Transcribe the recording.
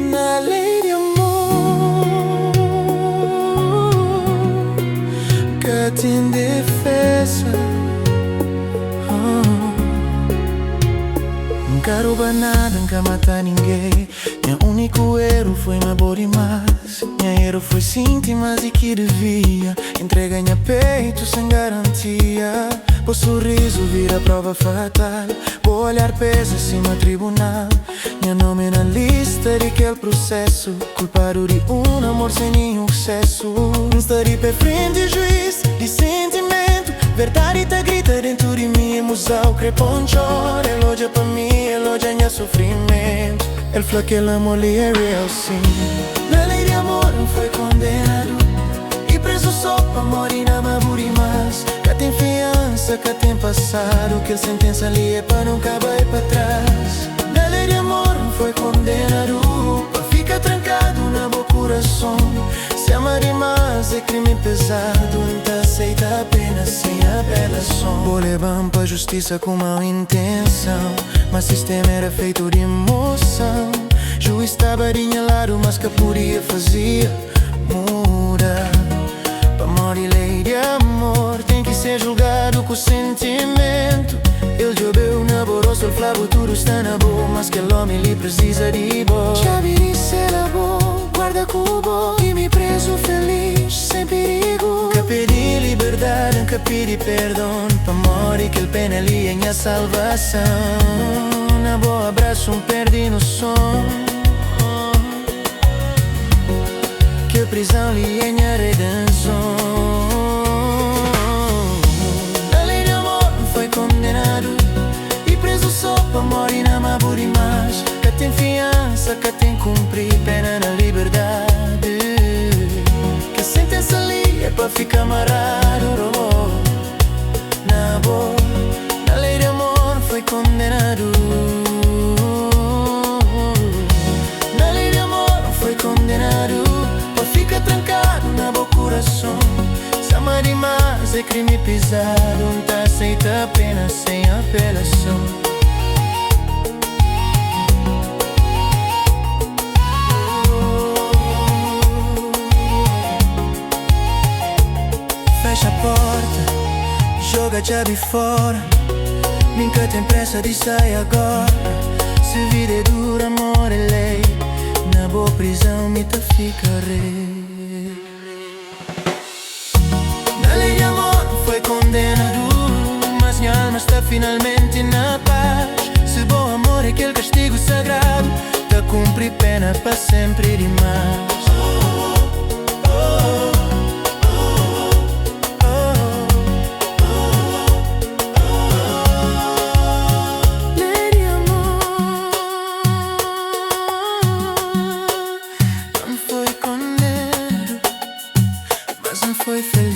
Na lei de amor que tem defesa. Nunca rouba nada, nunca mata ninguém. Meu único erro foi me abor demais. Meu erro foi sentir mais do que devia. Entrega minha peito sem garantia. O sorriso vira prova fatal. O olhar pesa acima tribunal. Meu nome na lista daquele processo. Culpado de amor sem nenhum excesso. Estar de pé frente juiz de sentimento. Verdade tá grita dentro de mim. Emoção crepon chora. Elogia pra mim, elogia minha sofrimento. Ele falou que ele amor ali é real sim. Na lei de amor não foi condenado. E preso só pra morir na maburi mais. Cá tem fiança, cá tem passado. Que a sentença ali é pra nunca vai pra trás. Na lei de amor não foi condenado. Pra ficar trancado na meu coração. Se amar demais é crime pesado. Então aceita apenas sem apelação. Vou levar pra justiça com má intenção. Mas sistema era feito de emoção. Juiz estava de meu lado, mas que podia fazer muda. Pra morrer lei de amor tem que ser julgado com sentimento. Ele jogou na borosa, ele falava tudo está na boa. Mas que o homem lhe precisa de boa. Já vi ser a boa, guarda cubo. E me preso feliz, sem perigo. Que pedi liberdade, que pedi perdão. Pra morrer que ele pena ali é minha salvação. Na boa abraço perdi no som. Que a prisão ali é minha redenção. Na lei de amor não foi condenado. E preso só pra morrer na maburi mais. Que tem fiança, que tem cumprir pena na liberdade. Que a sentença ali é pra ficar amarrado. Na boa, na lei de amor não foi condenado. Na lei de amor não foi condenado. Pra ficar trancado na meu coração. Se amar demais é crime pesado. Não tá aceita apenas sem apelação. Fecha a porta, joga a chave fora. Nunca tem pressa de sair agora. Se vida é dura, amor é lei. Na boa prisão me tá ficarei. Na lei de amor não foi condenado. Mas minha alma está finalmente na paz. Se bom amor é aquele castigo sagrado. Tá cumprir pena pra sempre demais. Foi feliz.